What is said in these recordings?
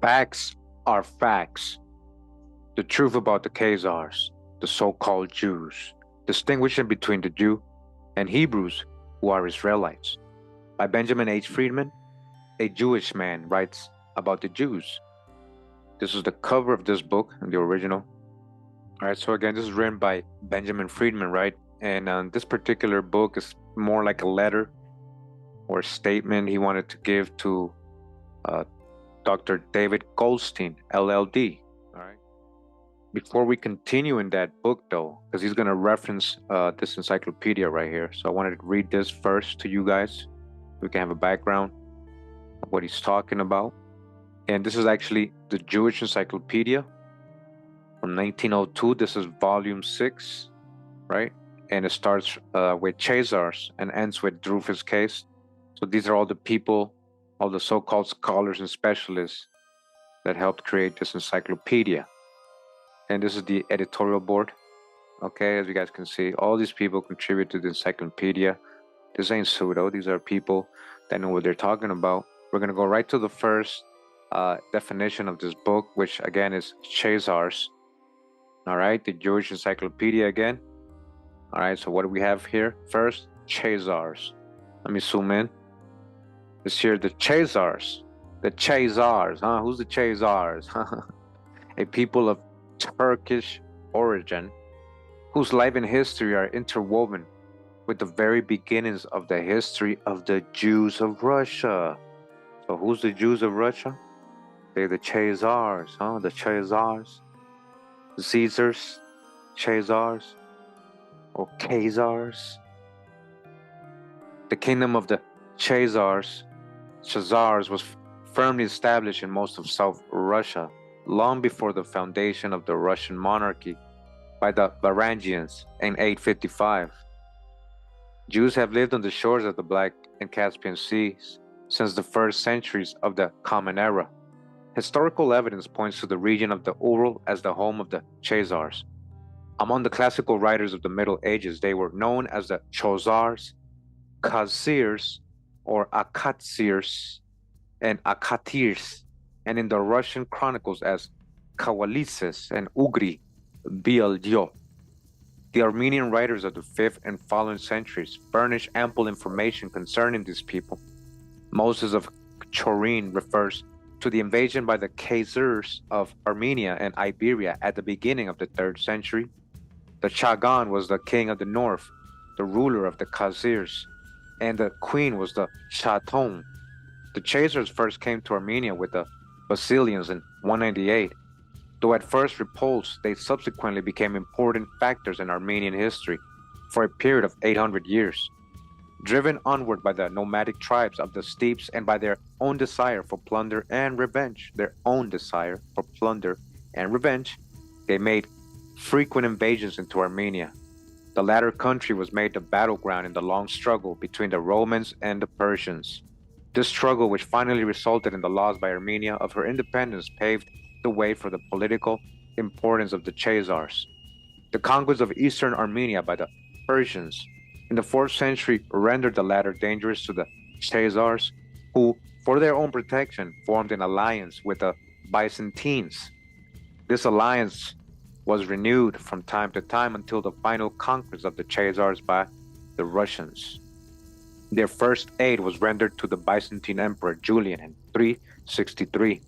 Facts are facts. The truth about the Khazars, the so-called Jews, distinguishing between the Jew and Hebrews who are Israelites. By Benjamin H. Friedman, a Jewish man writes about the Jews. This is the cover of this book, the original. All right, so again, this is written by Benjamin Friedman, right? And this particular book is more like a letter or a statement he wanted to give to uh, Dr. David Goldstein, LLD. All right. Before we continue in that book, though, because he's going to reference this encyclopedia right here. So I wanted to read this first to you guys. We can have a background of what he's talking about. And this is actually the Jewish Encyclopedia from 1902. This is volume 6, right? And it starts with Chazars and ends with Dreyfus case. So these are all the people, all the so-called scholars and specialists that helped create this encyclopedia. And this is the editorial board. Okay, as you guys can see, all these people contribute to the encyclopedia. This ain't pseudo. These are people that know what they're talking about. We're going to go right to the first definition of this book, which again is Chazars. All right, the Jewish Encyclopedia again. All right, so what do we have here? First, Chazars. Let me zoom in. It's here the Chazars. The Chazars, huh? Who's the Chazars? A people of Turkish origin whose life and history are interwoven with the very beginnings of the history of the Jews of Russia. So who's the Jews of Russia? They're the Chazars, huh? The Chazars. Caesars, Chazars, or Khazars. The kingdom of the Chazars was firmly established in most of South Russia long before the foundation of the Russian monarchy by the Varangians in 855. Jews have lived on the shores of the Black and Caspian Seas since the first centuries of the Common Era. Historical evidence points to the region of the Ural as the home of the Chazars. Among the classical writers of the Middle Ages, they were known as the Chozars, Khazirs, or Akatsirs, and Akatirs, and in the Russian chronicles as Khawalises and Ugri Bialdyo. The Armenian writers of the 5th and following centuries furnish ample information concerning these people. Moses of Chorin refers to the invasion by the Khazars of Armenia and Iberia at the beginning of the 3rd century. The Chagan was the king of the north, the ruler of the Khazirs, and the queen was the Chaton. The Chazars first came to Armenia with the Basilians in 198. Though at first repulsed, they subsequently became important factors in Armenian history for a period of 800 years. Driven onward by the nomadic tribes of the steppes and by their own desire for plunder and revenge, they made frequent invasions into Armenia. The latter country was made the battleground in the long struggle between the Romans and the Persians. This struggle, which finally resulted in the loss by Armenia of her independence, paved the way for the political importance of the Chazars. The conquest of eastern Armenia by the Persians in the 4th century rendered the latter dangerous to the Chazars, who, for their own protection, formed an alliance with the Byzantines. This alliance was renewed from time to time until the final conquest of the Chazars by the Russians. Their first aid was rendered to the Byzantine Emperor Julian in 363.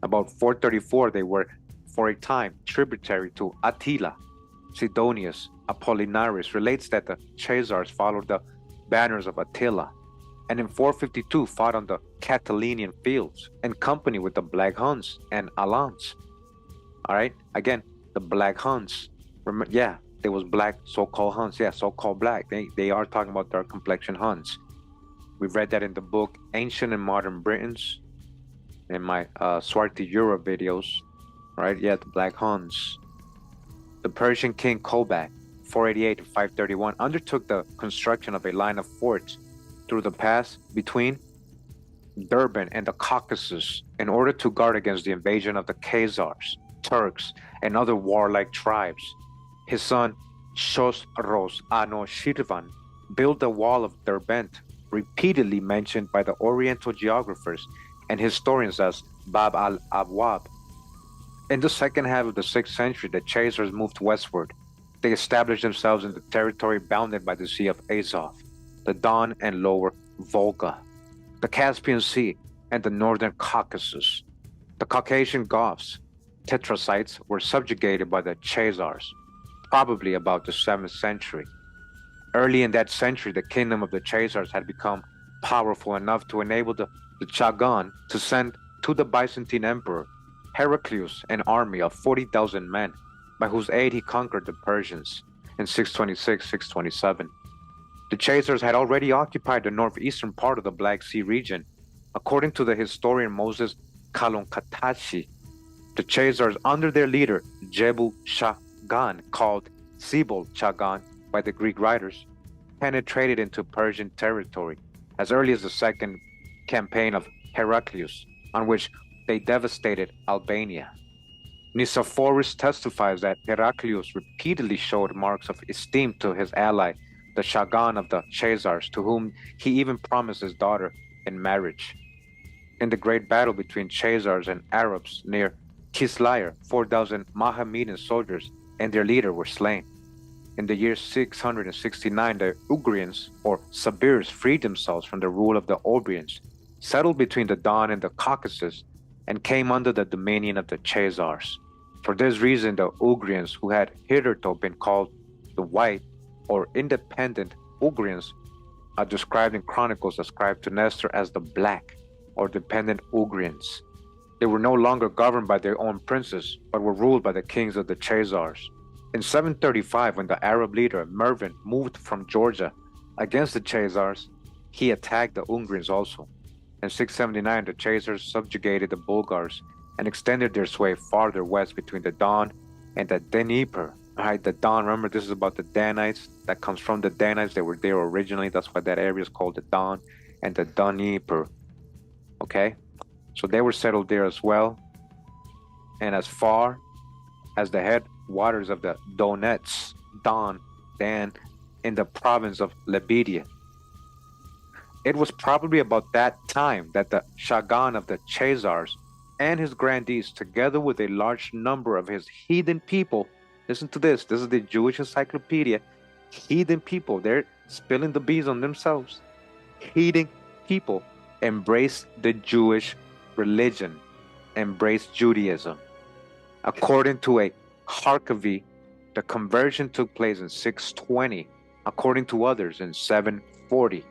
About 434, they were, for a time, tributary to Attila, Sidonius, Apollinaris relates that the Chazars followed the banners of Attila, and in 452 fought on the Catalonian fields in company with the Black Huns and Alans. All right, again, the Black Huns. Yeah, there was black so-called Huns. Yeah, so-called black. They are talking about dark complexion Huns. We've read that in the book Ancient and Modern Britons, in my Swarti Europe videos. Right? Yeah, the Black Huns. The Persian king Kobak, 488 to 531, undertook the construction of a line of forts through the pass between Durban and the Caucasus in order to guard against the invasion of the Khazars, Turks, and other warlike tribes. His son Khosrow Anushirvan built the wall of Derbent, repeatedly mentioned by the Oriental geographers and historians as Bab al-Abwab. In the second half of the 6th century, the Chazars moved westward. They established themselves in the territory bounded by the Sea of Azov, the Don and Lower Volga, the Caspian Sea, and the northern Caucasus. The Caucasian Goths, Tetrasites, were subjugated by the Chazars, probably about the 7th century. Early in that century, the kingdom of the Chazars had become powerful enough to enable the Chagan to send to the Byzantine emperor Heraclius an army of 40,000 men, by whose aid he conquered the Persians in 626-627. The Chazars had already occupied the northeastern part of the Black Sea region. According to the historian Moses Kalonkatashi, the Chazars, under their leader Jebu Chagan, called Sibol Chagan by the Greek writers, penetrated into Persian territory as early as the second campaign of Heraclius, on which they devastated Albania. Nicephorus testifies that Heraclius repeatedly showed marks of esteem to his ally, the Chagan of the Chazars, to whom he even promised his daughter in marriage. In the great battle between Chazars and Arabs near Kislayr, 4,000 Mohammedan soldiers and their leader were slain. In the year 669, the Ugrians, or Sabirs, freed themselves from the rule of the Obrians, settled between the Don and the Caucasus, and came under the dominion of the Chazars. For this reason, the Ugrians, who had hitherto been called the White or Independent Ugrians, are described in chronicles ascribed to Nestor as the Black or Dependent Ugrians. They were no longer governed by their own princes, but were ruled by the kings of the Chazars. In 735, when the Arab leader Mervin moved from Georgia against the Chazars, he attacked the Ugrians also. In 679, the Chazars subjugated the Bulgars and extended their sway farther west between the Don and the Dnieper. Right, the Don, remember this is about the Danites, that comes from the Danites. They were there originally. That's why that area is called the Don and the Dnieper. Okay, so they were settled there as well. And as far as the headwaters of the Donets, Don, Dan, in the province of Lebedia. It was probably about that time that the Chagan of the Chazars and his grandees, together with a large number of his heathen people, listen to this is the Jewish encyclopedia, heathen people, they're spilling the beans on themselves. Heathen people embraced the Jewish religion, embraced Judaism. According to a Harkavy, the conversion took place in 620, according to others in 740.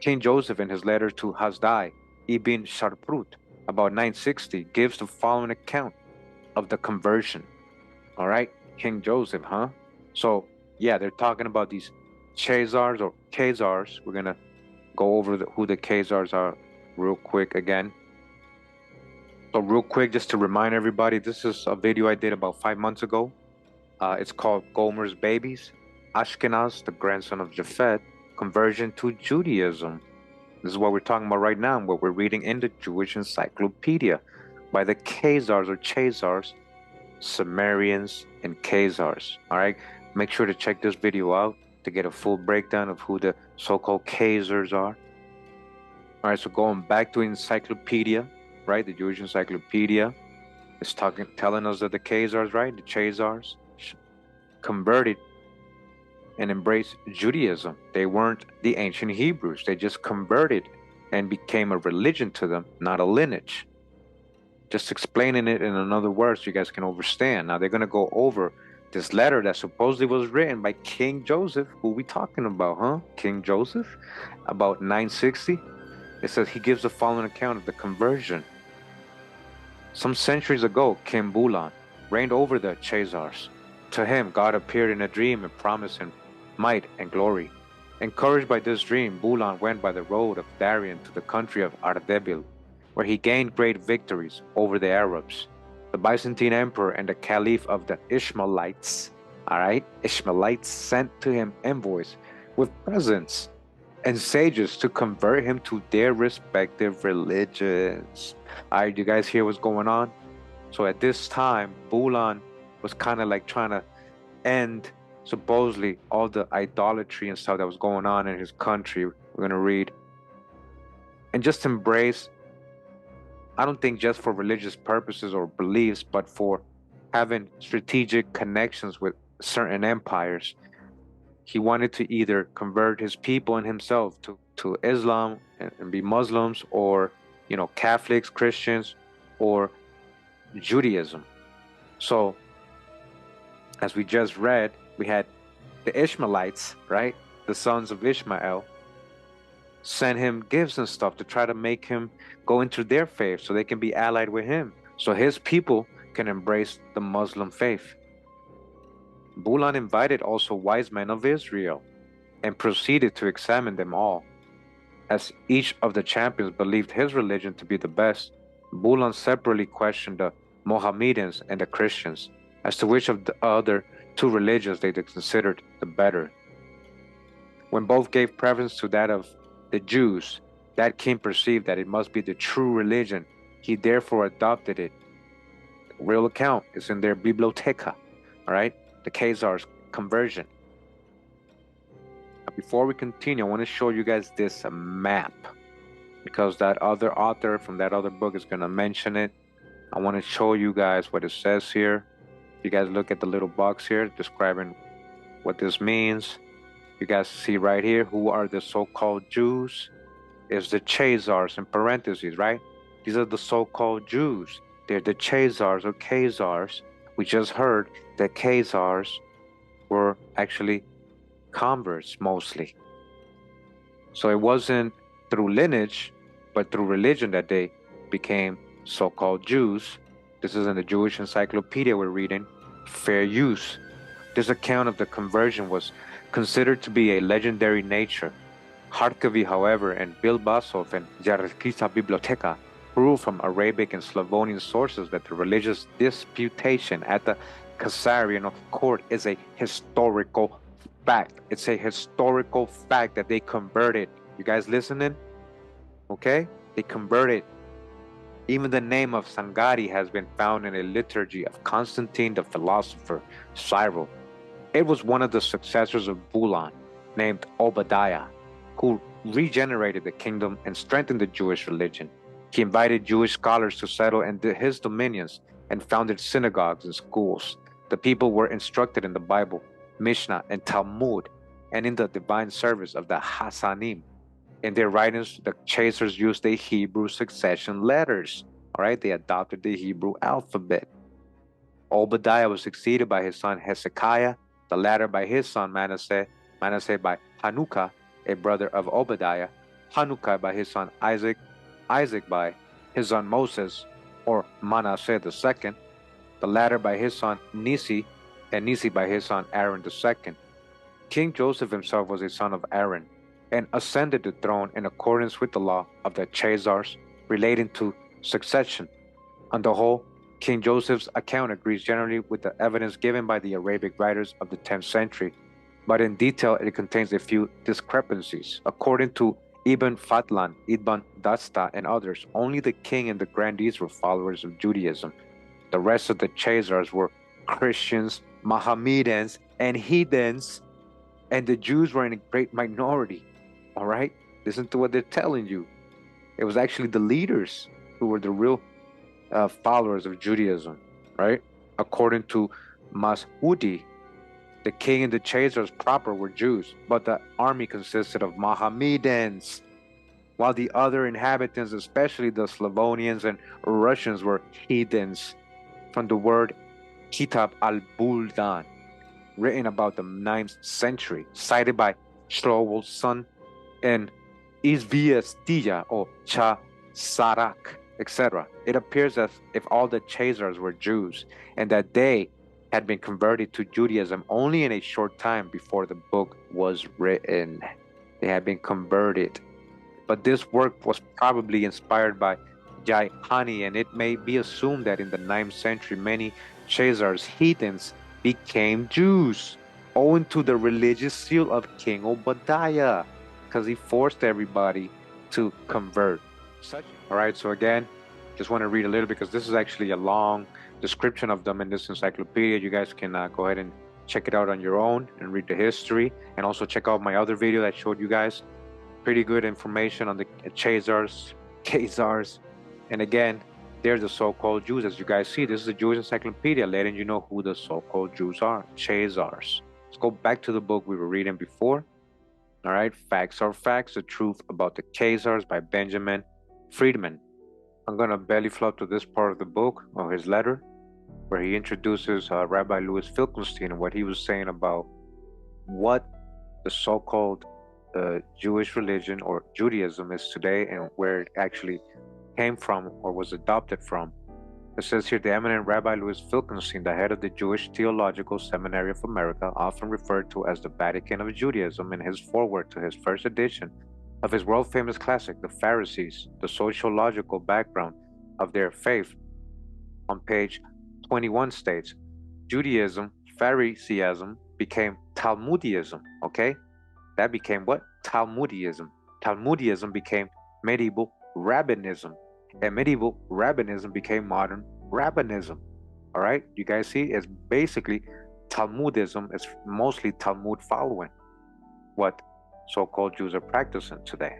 King Joseph, in his letter to Hasdai ibn Sharprut, about 960, gives the following account of the conversion. All right, King Joseph, huh? So, yeah, they're talking about these Chazars or Khazars. We're going to go over who the Khazars are real quick again. So real quick, just to remind everybody, this is a video I did about 5 months ago. It's called Gomer's Babies, Ashkenaz, the grandson of Japhet, Conversion to Judaism. This is what we're talking about right now, what we're reading in the Jewish Encyclopedia by the Khazars or Chazars, Sumerians, and Khazars. All right, make sure to check this video out to get a full breakdown of who the so-called Khazars are. All right, so going back to encyclopedia, right? The Jewish Encyclopedia is telling us that the Khazars, right? The Chazars converted and embraced Judaism. They weren't the ancient Hebrews. They just converted and became a religion to them, not a lineage. Just explaining it in another word so you guys can understand. Now they're going to go over This letter that supposedly was written by King Joseph, who we talking about, huh? King Joseph, about 960. It says he gives the following account of the conversion. Some centuries ago, King Bulan reigned over the Chazars. To him, God appeared in a dream and promised him might and glory. Encouraged by this dream, Bulan went by the road of Darien to the country of Ardebil, where he gained great victories over the Arabs, the Byzantine emperor, and the caliph of the Ishmaelites. Ishmaelites sent to him envoys with presents and sages to convert him to their respective religions. You guys hear what's going on? So at this time, Bulan was kind of like trying to end supposedly all the idolatry and stuff that was going on in his country. We're going to read. And just embrace, I don't think just for religious purposes or beliefs, but for having strategic connections with certain empires. He wanted to either convert his people and himself to Islam and be Muslims, or, Catholics, Christians, or Judaism. So, as we just read, we had the Ishmaelites, right? The sons of Ishmael, sent him gifts and stuff to try to make him go into their faith so they can be allied with him, so his people can embrace the Muslim faith. Bulan invited also wise men of Israel and proceeded to examine them all. As each of the champions believed his religion to be the best, Bulan separately questioned the Mohammedans and the Christians as to which of the other two religions they considered the better. When both gave preference to that of the Jews, that king perceived that it must be the true religion. He therefore adopted it. The real account is in their biblioteca, all right? The Khazars' conversion. Before we continue, I want to show you guys this map, because that other author from that other book is going to mention it. I want to show you guys what it says here. You guys look at the little box here describing what this means. You guys see right here, who are the so-called Jews? Is the Chazars in parentheses, right? These are the so-called Jews. They're the Chazars or Khazars. We just heard that Khazars were actually converts mostly. So it wasn't through lineage, but through religion that they became so-called Jews. This is in the Jewish encyclopedia we're reading, Fair Use. This account of the conversion was considered to be a legendary nature. Harkavi, however, and Bilbasov and Yarkisa Biblioteca prove from Arabic and Slavonian sources that the religious disputation at the Khazarian court is a historical fact. It's a historical fact that they converted. You guys listening? Okay? They converted. Even the name of Sangari has been found in a liturgy of Constantine the philosopher, Cyril. It was one of the successors of Bulan, named Obadiah, who regenerated the kingdom and strengthened the Jewish religion. He invited Jewish scholars to settle in his dominions and founded synagogues and schools. The people were instructed in the Bible, Mishnah, and Talmud, and in the divine service of the Hassanim. In their writings, the Chazars used the Hebrew succession letters. All right, they adopted the Hebrew alphabet. Obadiah was succeeded by his son Hezekiah, the latter by his son Manasseh, Manasseh by Hanukkah, a brother of Obadiah, Hanukkah by his son Isaac, Isaac by his son Moses, or Manasseh II, the latter by his son Nisi, and Nisi by his son Aaron II. King Joseph himself was a son of Aaron, and ascended the throne in accordance with the law of the Chazars relating to succession. On the whole, King Joseph's account agrees generally with the evidence given by the Arabic writers of the 10th century, but in detail it contains a few discrepancies. According to Ibn Fadlan, Ibn Dasta, and others, only the king and the grandees were followers of Judaism. The rest of the Chazars were Christians, Mohammedans, and heathens, and the Jews were in a great minority. All right? Listen to what they're telling you. It was actually the leaders who were the real followers of Judaism, right? According to Mas'udi, the king and the Chazars proper were Jews, but the army consisted of Mohammedans, while the other inhabitants, especially the Slavonians and Russians, were heathens, from the word Kitab al-Buldan, written about the 9th century, cited by Shlomo's son in Izviestija or Cha Sarak, etc. It appears as if all the Chazars were Jews and that they had been converted to Judaism only in a short time before the book was written. They had been converted. But this work was probably inspired by Jaihani, and it may be assumed that in the 9th century many Chazars, heathens, became Jews owing to the religious seal of King Obadiah, because he forced everybody to convert. All right, so again, just want to read a little because this is actually a long description of them in this encyclopedia. You guys can go ahead and check it out on your own and read the history, and also check out my other video that showed you guys pretty good information on the Chazars, Khazars. And again, they're the so-called Jews. As you guys see, this is a Jewish encyclopedia letting you know who the so-called Jews are, Chazars. Let's go back to the book we were reading before. All right, Facts Are Facts, The Truth About the Khazars by Benjamin Friedman. I'm going to belly flop to this part of the book, or his letter, where he introduces Rabbi Louis Finkelstein and what he was saying about what the so-called Jewish religion or Judaism is today and where it actually came from or was adopted from. It says here, the eminent Rabbi Louis Finkelstein, the head of the Jewish Theological Seminary of America, often referred to as the Vatican of Judaism, in his foreword to his first edition of his world-famous classic, The Pharisees, the sociological background of their faith, on page 21 states, Judaism, Phariseeism, became Talmudism, okay? That became what? Talmudism. Talmudism became medieval rabbinism, and medieval rabbinism became modern rabbinism. All right, you guys see, it's basically Talmudism. It's mostly Talmud following what so-called Jews are practicing today.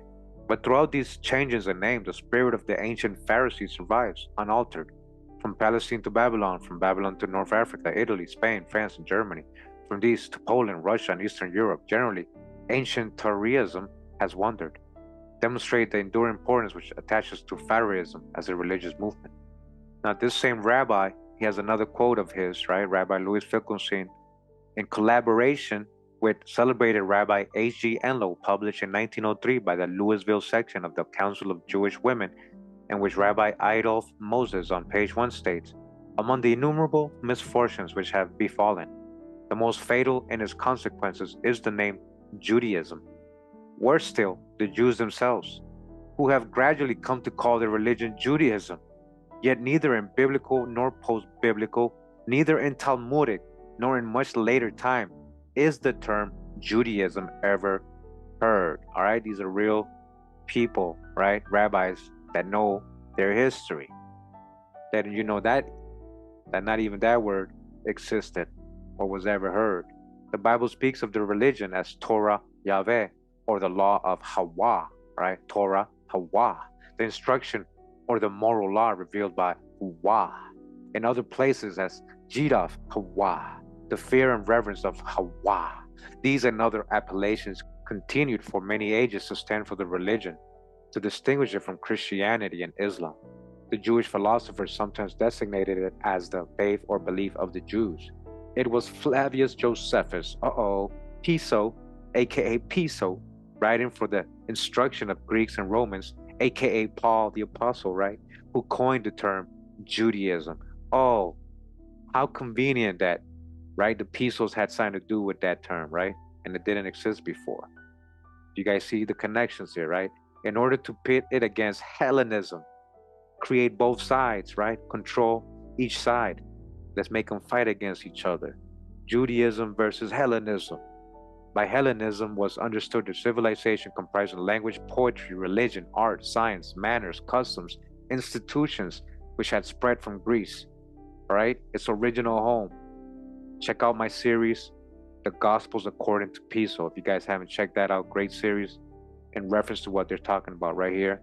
But throughout these changes in name, the spirit of the ancient Pharisees survives unaltered. From Palestine to Babylon, from Babylon to North Africa, Italy, Spain, France, and Germany, from these to Poland, Russia, and Eastern Europe, generally, ancient Torahism has wandered, demonstrate the enduring importance which attaches to Pharaohism as a religious movement. Now, this same rabbi, he has another quote of his, right? Rabbi Louis Finkelstein, in collaboration with celebrated Rabbi H.G. Enlow, published in 1903 by the Louisville section of the Council of Jewish Women, in which Rabbi Adolf Moses on page 1 states, among the innumerable misfortunes which have befallen, the most fatal in its consequences is the name Judaism. Worse still, the Jews themselves, who have gradually come to call their religion Judaism, yet neither in biblical nor post-biblical, neither in Talmudic nor in much later time, is the term Judaism ever heard. All right, these are real people, right? Rabbis that know their history. That you know that not even that word existed or was ever heard. The Bible speaks of the religion as Torah Yahweh, or the law of Hawa, right? Torah Hawa, the instruction or the moral law revealed by Hawa. In other places as Jidaf Hawa, the fear and reverence of Hawa. These and other appellations continued for many ages to stand for the religion, to distinguish it from Christianity and Islam. The Jewish philosophers sometimes designated it as the faith or belief of the Jews. It was Flavius Josephus, Piso, aka Piso, writing for the instruction of Greeks and Romans, aka Paul the Apostle, right, who coined the term Judaism. Oh, how convenient that, right, the Pisos had something to do with that term, right, and it didn't exist before. You guys see the connections here, right? In order to pit it against Hellenism, create both sides, right, control each side. Let's make them fight against each other. Judaism versus Hellenism. By Hellenism was understood the civilization comprising language, poetry, religion, art, science, manners, customs, institutions, which had spread from Greece, all right? Its original home. Check out my series, The Gospels According to Piso. If you guys haven't checked that out, great series in reference to what they're talking about right here.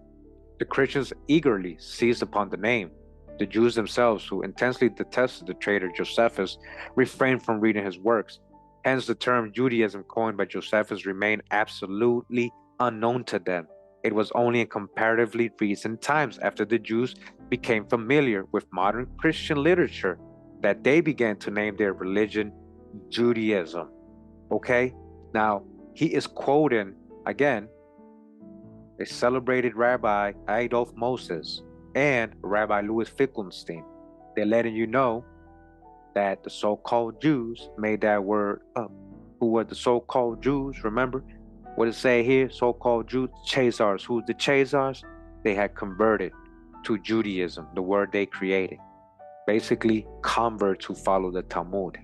The Christians eagerly seized upon the name. The Jews themselves, who intensely detested the traitor Josephus, refrained from reading his works. Hence, the term Judaism coined by Josephus remained absolutely unknown to them. It was only in comparatively recent times, after the Jews became familiar with modern Christian literature, that they began to name their religion Judaism. Okay? Now, he is quoting, again, a celebrated Rabbi Adolf Moses and Rabbi Louis Finkelstein. They're letting you know that the so-called Jews made that word up. Who were the so-called Jews? Remember what it say here? So-called Jews, Chazars. Who's the Chazars? They had converted to Judaism, the word they created. Basically, converts who follow the Talmud.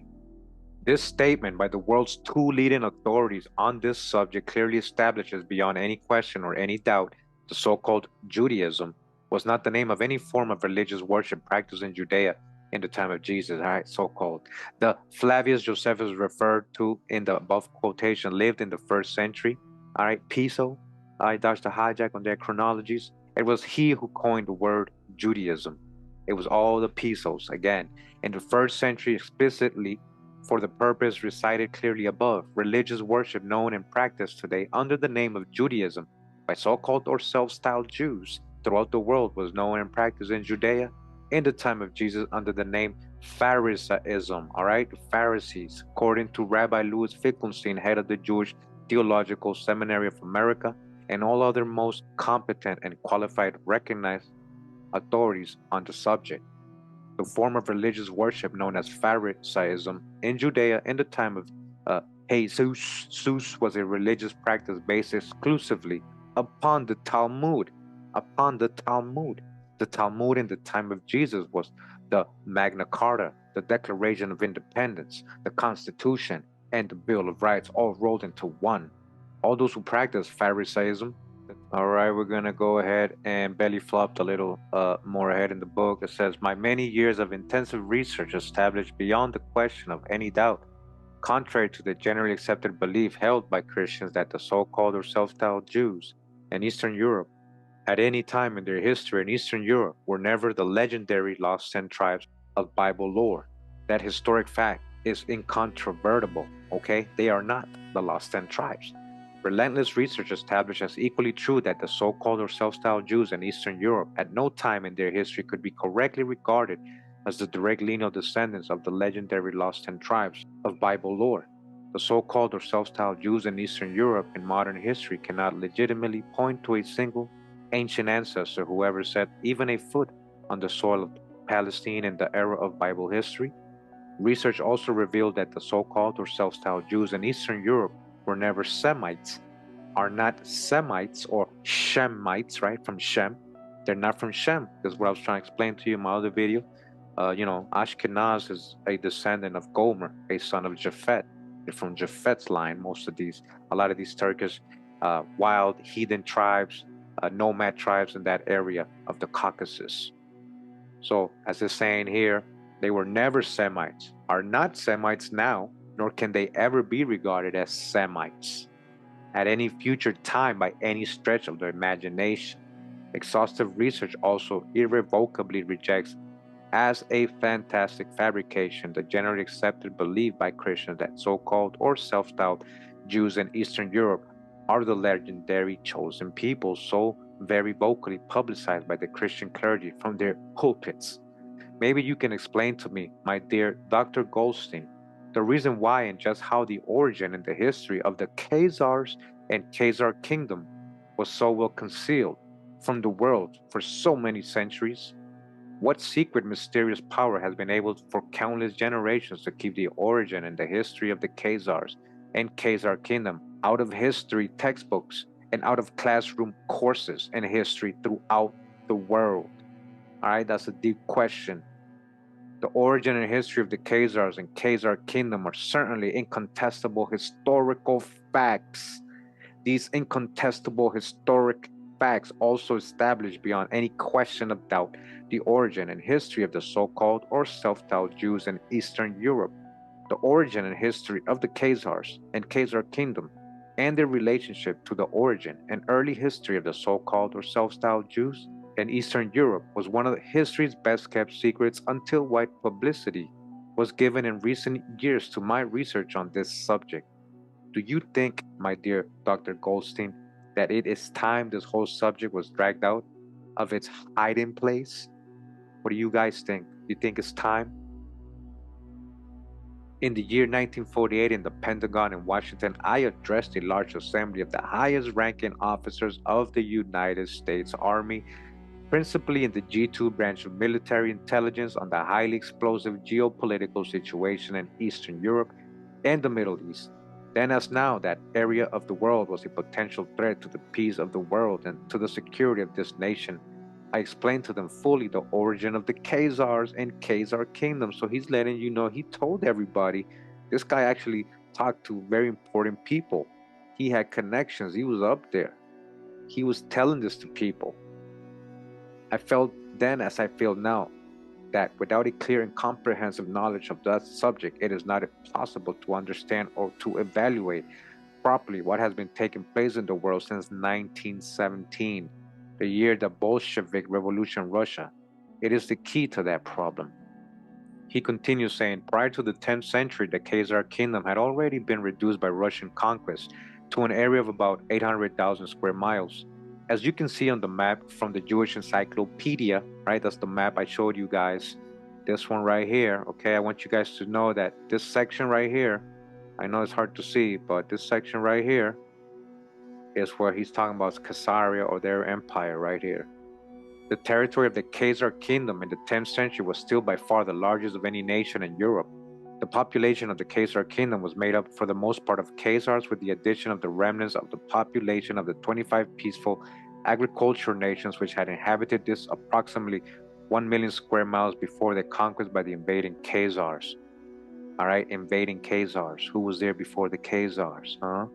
This statement by the world's two leading authorities on this subject clearly establishes beyond any question or any doubt the so-called Judaism was not the name of any form of religious worship practiced in Judea in the time of Jesus, all right, so-called. The Flavius Josephus referred to in the above quotation lived in the 1st century, all right, Piso, I dodged the hijack on their chronologies. It was he who coined the word Judaism. It was all the Pisos, again, in the 1st century explicitly for the purpose recited clearly above, religious worship known and practiced today under the name of Judaism by so-called or self-styled Jews throughout the world was known and practiced in Judea in the time of Jesus under the name Pharisaism, all right? Pharisees, according to Rabbi Louis Finkelstein, head of the Jewish Theological Seminary of America, and all other most competent and qualified recognized authorities on the subject. The form of religious worship known as Pharisaism in Judea in the time of Jesus. Jesus was a religious practice based exclusively upon the Talmud. Upon the Talmud. The Talmud in the time of Jesus was the Magna Carta, the Declaration of Independence, the Constitution, and the Bill of Rights all rolled into one. All those who practice Pharisaism. All right, we're gonna go ahead and belly flopped a little more ahead in the book. It says, my many years of intensive research established beyond the question of any doubt, contrary to the generally accepted belief held by Christians that the so-called or self-styled Jews in Eastern Europe at any time in their history in Eastern Europe were never the legendary lost 10 tribes of Bible lore. That historic fact is incontrovertible, okay? They are not the lost 10 tribes. Relentless research established as equally true that the so-called or self-styled Jews in Eastern Europe at no time in their history could be correctly regarded as the direct lineal descendants of the legendary lost 10 tribes of Bible lore. The so-called or self-styled Jews in Eastern Europe in modern history cannot legitimately point to a single ancient ancestor who ever set even a foot on the soil of Palestine in the era of Bible history. Research also revealed that the so-called or self-styled Jews in Eastern Europe were never Semites, are not Semites or Shemites, right? From Shem. They're not from Shem. That's what I was trying to explain to you in my other video. Ashkenaz is a descendant of Gomer, a son of Japhet. They're from Japhet's line, a lot of these Turkish wild heathen tribes, nomad tribes in that area of the Caucasus. So, as it's saying here, they were never Semites, are not Semites now, nor can they ever be regarded as Semites at any future time by any stretch of the imagination. Exhaustive research also irrevocably rejects as a fantastic fabrication the generally accepted belief by Christians that so-called or self-styled Jews in Eastern Europe are the legendary chosen people so very vocally publicized by the Christian clergy from their pulpits. Maybe you can explain to me, my dear Dr. Goldstein, the reason why and just how the origin and the history of the Khazars and Khazar kingdom was so well concealed from the world for so many centuries. What secret mysterious power has been able for countless generations to keep the origin and the history of the Khazars and Khazar kingdom out of history textbooks and out of classroom courses in history throughout the world? All right, that's a deep question. The origin and history of the Khazars and Khazar kingdom are certainly incontestable historical facts. These incontestable historic facts also establish beyond any question of doubt the origin and history of the so-called or self-styled Jews in Eastern Europe, the origin and history of the Khazars and Khazar kingdom, and their relationship to the origin and early history of the so-called or self-styled Jews in Eastern Europe was one of history's best-kept secrets until wide publicity was given in recent years to my research on this subject. Do you think, my dear Dr. Goldstein, that it is time this whole subject was dragged out of its hiding place? What do you guys think? Do you think it's time? In the year 1948, in the Pentagon in Washington, I addressed a large assembly of the highest ranking officers of the United States Army, principally in the G2 branch of military intelligence, on the highly explosive geopolitical situation in Eastern Europe and the Middle East. Then, as now, that area of the world was a potential threat to the peace of the world and to the security of this nation. I explained to them fully the origin of the Khazars and Khazar kingdom. So he's letting you know, he told everybody. This guy actually talked to very important people. He had connections. He was up there. He was telling this to people. I felt then, as I feel now, that without a clear and comprehensive knowledge of that subject, it is not possible to understand or to evaluate properly what has been taking place in the world since 1917, the year the Bolshevik Revolution in Russia. It is the key to that problem. He continues saying, prior to the 10th century, the Khazar kingdom had already been reduced by Russian conquest to an area of about 800,000 square miles. As you can see on the map from the Jewish Encyclopedia, right? That's the map I showed you guys. This one right here, okay? I want you guys to know that this section right here, I know it's hard to see, but this section right here is where he's talking about Khazaria, or their empire right here. The territory of the Khazar kingdom in the 10th century was still by far the largest of any nation in Europe. The population of the Khazar kingdom was made up for the most part of Khazars, with the addition of the remnants of the population of the 25 peaceful agricultural nations which had inhabited this approximately 1 million square miles before their conquest by the invading Khazars. All right, invading Khazars. Who was there before the Khazars, huh?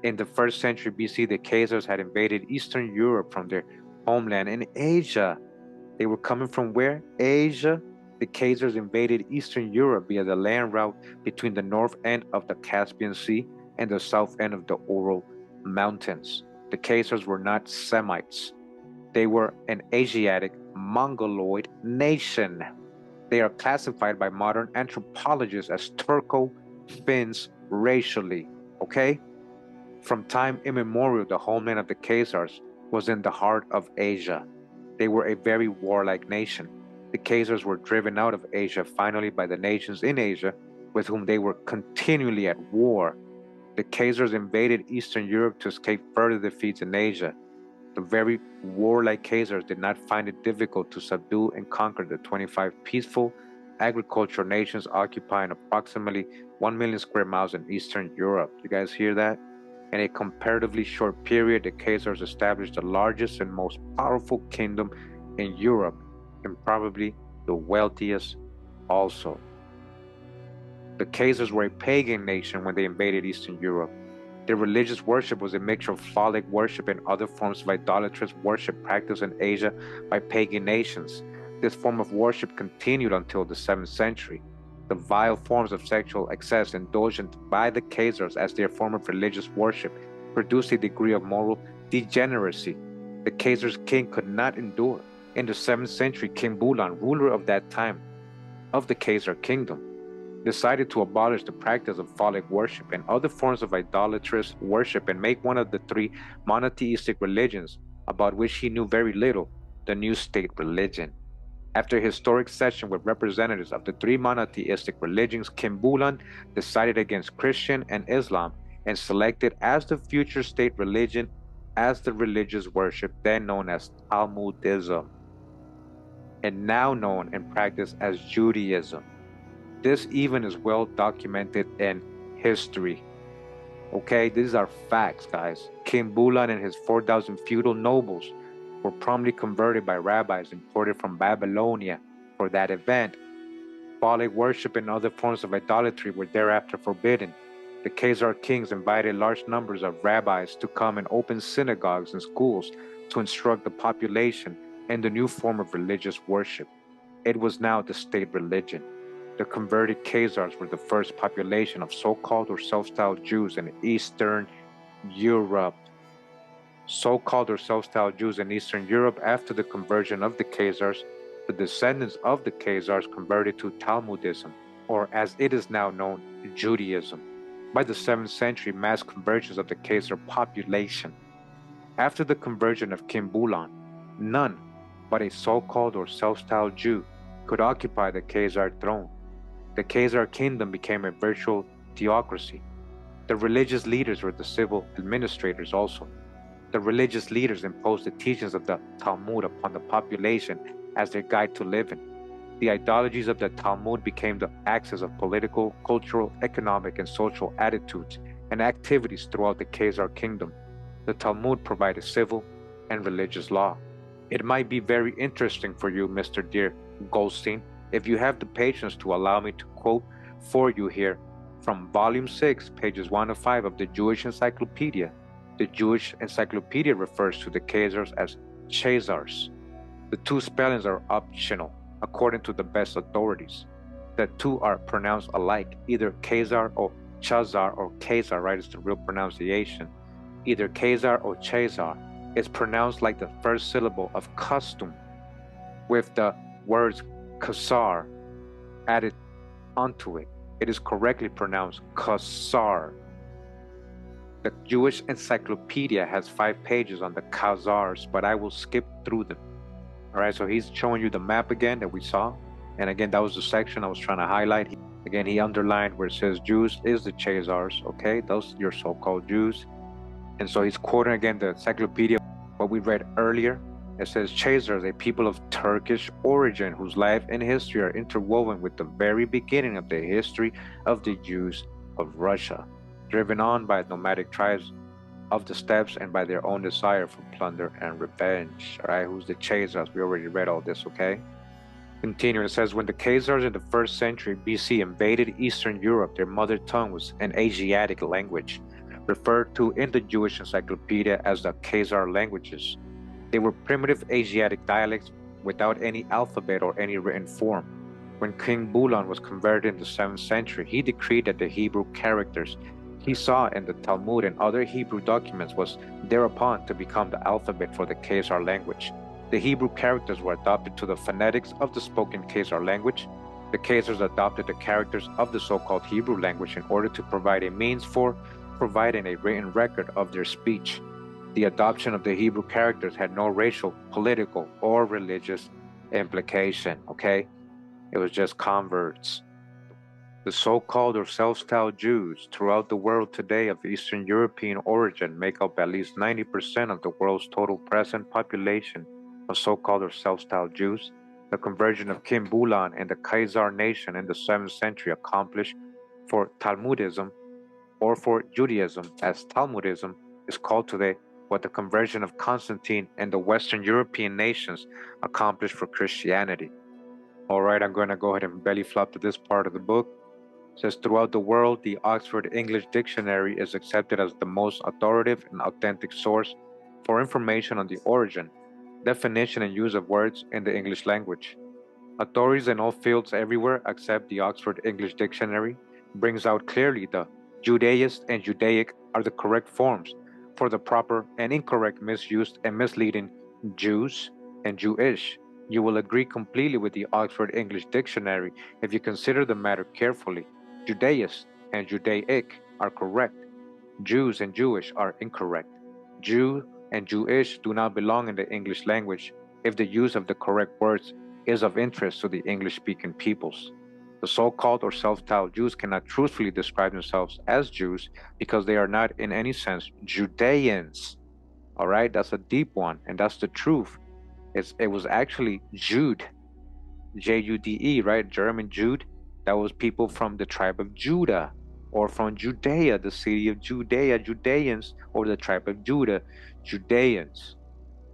In the 1st century BC, the Khazars had invaded Eastern Europe from their homeland in Asia. They were coming from where? Asia. The Khazars invaded Eastern Europe via the land route between the north end of the Caspian Sea and the south end of the Ural Mountains. The Khazars were not Semites. They were an Asiatic Mongoloid nation. They are classified by modern anthropologists as Turco-Finns racially, okay? From time immemorial, the homeland of the Khazars was in the heart of Asia. They were a very warlike nation. The Khazars were driven out of Asia finally by the nations in Asia with whom they were continually at war. The Khazars invaded Eastern Europe to escape further defeats in Asia. The very warlike Khazars did not find it difficult to subdue and conquer the 25 peaceful agricultural nations occupying approximately 1 million square miles in Eastern Europe. You guys hear that? In a comparatively short period, the Khazars established the largest and most powerful kingdom in Europe, and probably the wealthiest also. The Khazars were a pagan nation when they invaded Eastern Europe. Their religious worship was a mixture of phallic worship and other forms of idolatrous worship practiced in Asia by pagan nations. This form of worship continued until the 7th century. The vile forms of sexual excess indulged in by the Khazars as their form of religious worship produced a degree of moral degeneracy the Khazars' king could not endure. In the 7th century, King Bulan, ruler of that time of the Khazar kingdom, decided to abolish the practice of phallic worship and other forms of idolatrous worship and make one of the 3 monotheistic religions, about which he knew very little, the new state religion. After a historic session with representatives of the 3 monotheistic religions, King Bulan decided against Christian and Islam and selected as the future state religion as the religious worship then known as Talmudism, and now known in practice as Judaism. This even is well documented in history. Okay, these are facts, guys. King Bulan and his 4,000 feudal nobles were promptly converted by rabbis imported from Babylonia for that event. Phallic worship and other forms of idolatry were thereafter forbidden. The Khazar kings invited large numbers of rabbis to come and open synagogues and schools to instruct the population in the new form of religious worship. It was now the state religion. The converted Khazars were the first population of so-called or self-styled Jews in Eastern Europe. So-called or self-styled Jews in Eastern Europe after the conversion of the Khazars, the descendants of the Khazars converted to Talmudism, or as it is now known, Judaism. By the 7th century, mass conversions of the Khazar population. After the conversion of King Bulan, none but a so-called or self-styled Jew could occupy the Khazar throne. The Khazar kingdom became a virtual theocracy. The religious leaders were the civil administrators also. The religious leaders imposed the teachings of the Talmud upon the population as their guide to living. The ideologies of the Talmud became the axis of political, cultural, economic, and social attitudes and activities throughout the Khazar kingdom. The Talmud provided civil and religious law. It might be very interesting for you, Mr. Dear Goldstein, if you have the patience to allow me to quote for you here from Volume 6, pages 1 to 5 of the Jewish Encyclopedia. The Jewish Encyclopedia refers to the Khazars as Chazars. The two spellings are optional, according to the best authorities. The two are pronounced alike, either Khazar or Chazar or Khazar, right, is the real pronunciation. Either Khazar or Chazar is pronounced like the first syllable of custom, with the words Khazar added onto it. It is correctly pronounced Khazar. The Jewish Encyclopedia has 5 pages on the Khazars, but I will skip through them. All right, so he's showing you the map again that we saw. And again, that was the section I was trying to highlight. Again, he underlined where it says Jews is the Chazars, okay? Those your so-called Jews. And so he's quoting again the encyclopedia, what we read earlier. It says Chazars, a people of Turkish origin whose life and history are interwoven with the very beginning of the history of the Jews of Russia, driven on by nomadic tribes of the steppes and by their own desire for plunder and revenge. All right, who's the Chazars? We already read all this, okay? Continuing, it says, when the Khazars in the 1st century BC invaded Eastern Europe, their mother tongue was an Asiatic language, referred to in the Jewish Encyclopedia as the Khazar languages. They were primitive Asiatic dialects without any alphabet or any written form. When King Bulan was converted in the 7th century, he decreed that the Hebrew characters he saw in the Talmud and other Hebrew documents was thereupon to become the alphabet for the Khazar language. The Hebrew characters were adopted to the phonetics of the spoken Khazar language. The Khazars adopted the characters of the so-called Hebrew language in order to provide a means for providing a written record of their speech. The adoption of the Hebrew characters had no racial, political, or religious implication, okay? It was just converts. The so-called or self-styled Jews throughout the world today of Eastern European origin make up at least 90% of the world's total present population of so-called or self-styled Jews. The conversion of King Bulan and the Khazar nation in the 7th century accomplished for Talmudism, or for Judaism, as Talmudism is called today, what the conversion of Constantine and the Western European nations accomplished for Christianity. All right, I'm going to go ahead and belly flop to this part of the book. It says, throughout the world, the Oxford English Dictionary is accepted as the most authoritative and authentic source for information on the origin, definition, and use of words in the English language. Authorities in all fields everywhere accept the Oxford English Dictionary brings out clearly the Judaist and Judaic are the correct forms for the proper and incorrect, misused and misleading Jews and Jewish. You will agree completely with the Oxford English Dictionary if you consider the matter carefully. Judaist and Judaic are correct. Jews and Jewish are incorrect. Jew and Jewish do not belong in the English language if the use of the correct words is of interest to the English-speaking peoples. The so-called or self-styled Jews cannot truthfully describe themselves as Jews because they are not in any sense Judeans. All right, that's a deep one, and that's the truth. It was actually Jude, J-U-D-E, right? German Jude. That was people from the tribe of Judah, or from Judea, the city of Judea, Judeans, or the tribe of Judah, Judeans.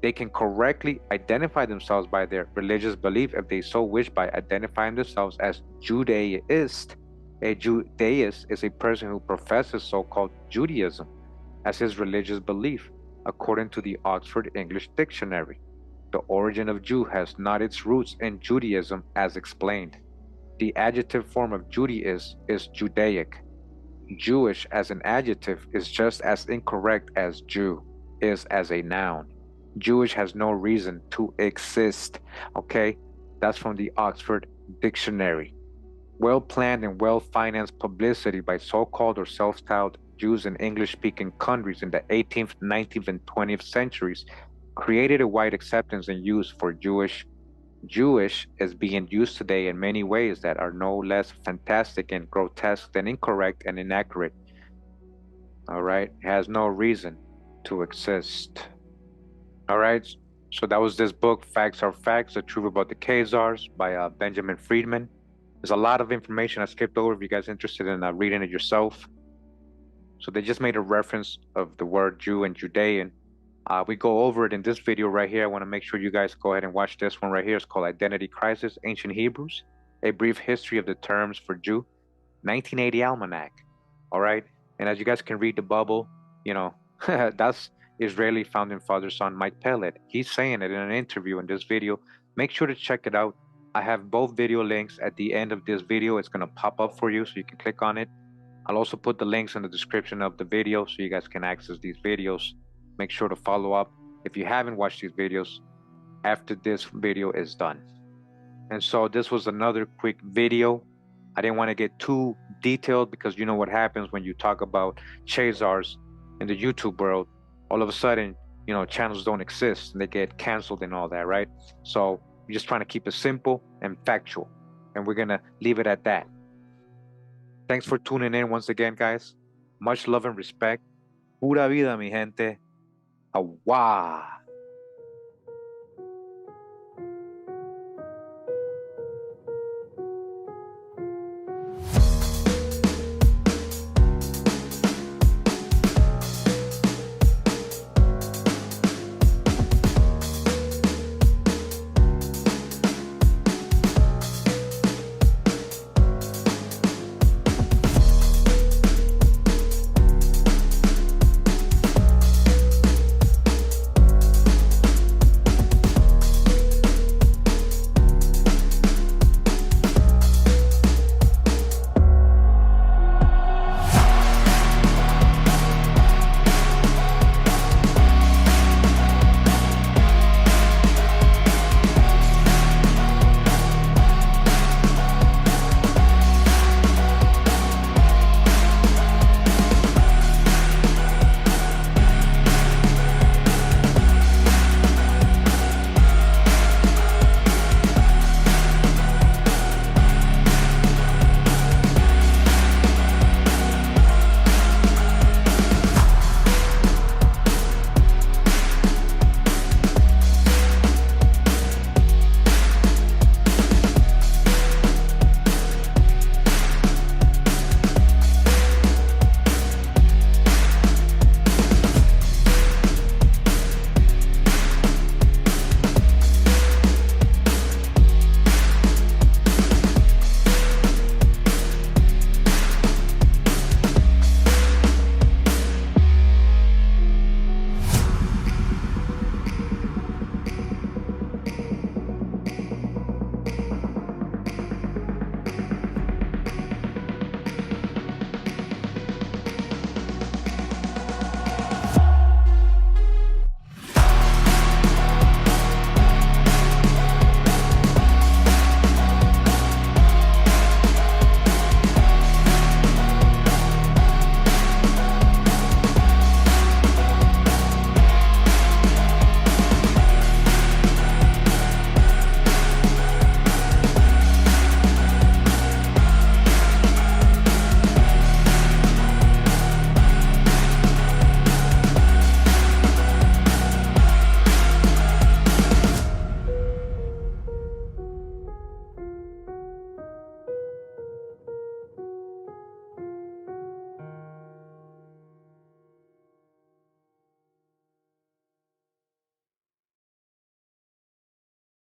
They can correctly identify themselves by their religious belief if they so wish by identifying themselves as Judaist. A Judaist is a person who professes so-called Judaism as his religious belief, according to the Oxford English Dictionary. The origin of Jew has not its roots in Judaism as explained. The adjective form of Judaism is Judaic. Jewish as an adjective is just as incorrect as Jew is as a noun. Jewish has no reason to exist, okay? That's from the Oxford Dictionary. Well-planned and well-financed publicity by so-called or self-styled Jews in English-speaking countries in the 18th, 19th, and 20th centuries created a wide acceptance and use for Jewish Jewish is being used today in many ways that are no less fantastic and grotesque than incorrect and inaccurate. All right, it has no reason to exist. All right, so that was this book, Facts Are Facts: The Truth About the Khazars by Benjamin Friedman. There's a lot of information I skipped over if you guys are interested in reading it yourself. So they just made a reference of the word Jew and Judean. We go over it in this video right here. I want to make sure you guys go ahead and watch this one right here. It's called Identity Crisis, Ancient Hebrews, A Brief History of the Terms for Jew, 1980 Almanac. All right. And as you guys can read the bubble, you know, that's Israeli founding father son Mike Pellet. He's saying it in an interview in this video. Make sure to check it out. I have both video links at the end of this video. It's going to pop up for you so you can click on it. I'll also put the links in the description of the video so you guys can access these videos. Make sure to follow up if you haven't watched these videos after this video is done. And so this was another quick video. I didn't want to get too detailed because you know what happens when you talk about Khazars in the YouTube world. All of a sudden, you know, channels don't exist and they get canceled and all that, right? So we're just trying to keep it simple and factual. And we're going to leave it at that. Thanks for tuning in once again, guys. Much love and respect. Pura vida, mi gente. Awa.